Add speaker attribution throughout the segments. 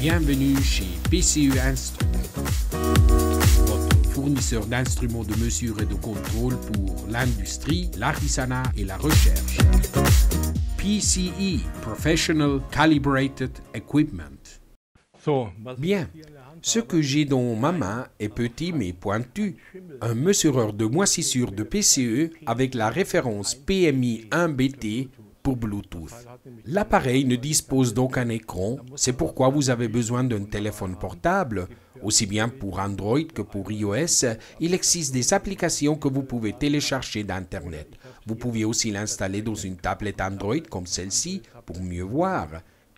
Speaker 1: Bienvenue chez PCE Instruments, votre fournisseur d'instruments de mesure et de contrôle pour l'industrie, l'artisanat et la recherche. PCE, Professional Calibrated Equipment. Bien, ce que j'ai dans ma main est petit mais pointu, un mesureur de moisissure de PCE avec la référence PMI 1BT pour Bluetooth. L'appareil ne dispose d'aucun écran, c'est pourquoi vous avez besoin d'un téléphone portable. Aussi bien pour Android que pour iOS, il existe des applications que vous pouvez télécharger d'Internet. Vous pouvez aussi l'installer dans une tablette Android comme celle-ci pour mieux voir.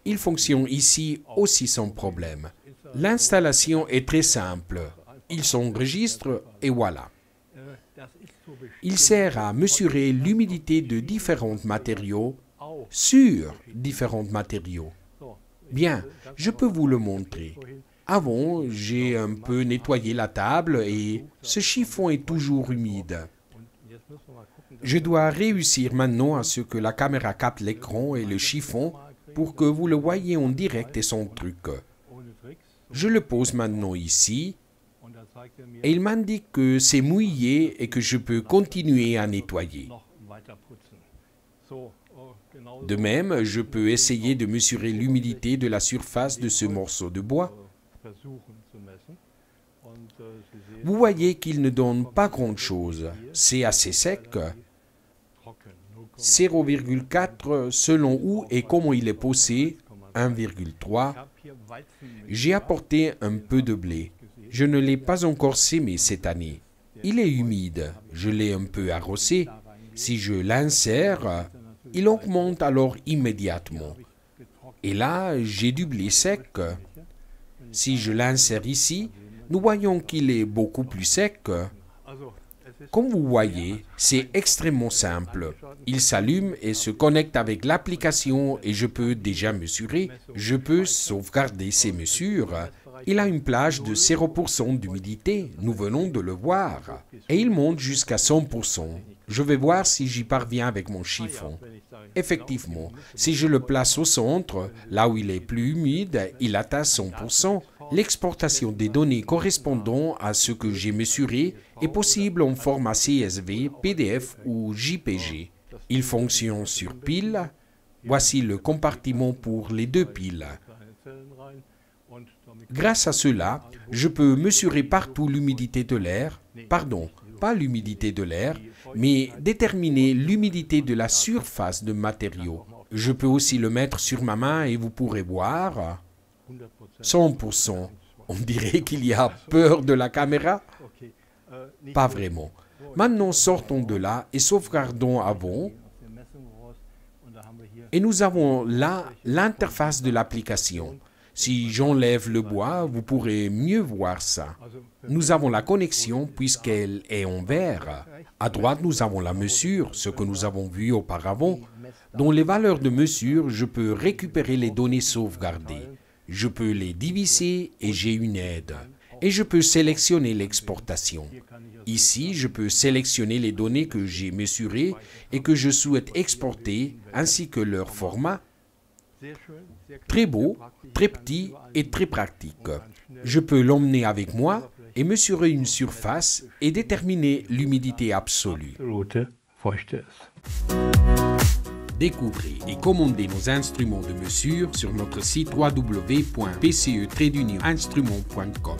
Speaker 1: Il fonctionne ici aussi sans problème. L'installation est très simple. Il s'enregistre et voilà. Il sert à mesurer l'humidité de différents matériaux sur différents matériaux. Bien, je peux vous le montrer. Avant, j'ai un peu nettoyé la table et ce chiffon est toujours humide. Je dois réussir maintenant à ce que la caméra capte l'écran et le chiffon pour que vous le voyez en direct et sans truc. Je le pose maintenant ici et il m'indique que c'est mouillé et que je peux continuer à nettoyer. De même, je peux essayer de mesurer l'humidité de la surface de ce morceau de bois. Vous voyez qu'il ne donne pas grand-chose. C'est assez sec. 0,4 selon où et comment il est posé, 1,3. J'ai apporté un peu de blé. Je ne l'ai pas encore sémé cette année. Il est humide. Je l'ai un peu arrosé. Si je l'insère, il augmente alors immédiatement. Et là, j'ai du blé sec. Si je l'insère ici, nous voyons qu'il est beaucoup plus sec. Comme vous voyez, c'est extrêmement simple. Il s'allume et se connecte avec l'application et je peux déjà mesurer. Je peux sauvegarder ces mesures. Il a une plage de 0% d'humidité, nous venons de le voir. Et il monte jusqu'à 100%. Je vais voir si j'y parviens avec mon chiffon. Effectivement, si je le place au centre, là où il est plus humide, il atteint 100%. L'exportation des données correspondant à ce que j'ai mesuré est possible en format CSV, PDF ou JPG. Il fonctionne sur pile. Voici le compartiment pour les deux piles. Grâce à cela, je peux mesurer partout l'humidité de l'air, pardon, pas l'humidité de l'air, mais déterminer l'humidité de la surface de matériau. Je peux aussi le mettre sur ma main et vous pourrez voir 100%. On dirait qu'il y a peur de la caméra. Pas vraiment. Maintenant, sortons de là et sauvegardons avant. Et nous avons là l'interface de l'application. Si j'enlève le bois, vous pourrez mieux voir ça. Nous avons la connexion puisqu'elle est en vert. À droite, nous avons la mesure, ce que nous avons vu auparavant. Dans les valeurs de mesure, je peux récupérer les données sauvegardées. Je peux les diviser et j'ai une aide. Et je peux sélectionner l'exportation. Ici, je peux sélectionner les données que j'ai mesurées et que je souhaite exporter, ainsi que leur format. Très beau, très petit et très pratique. Je peux l'emmener avec moi et mesurer une surface et déterminer l'humidité absolue. Découvrez et commandez nos instruments de mesure sur notre site www.pce-instruments.com.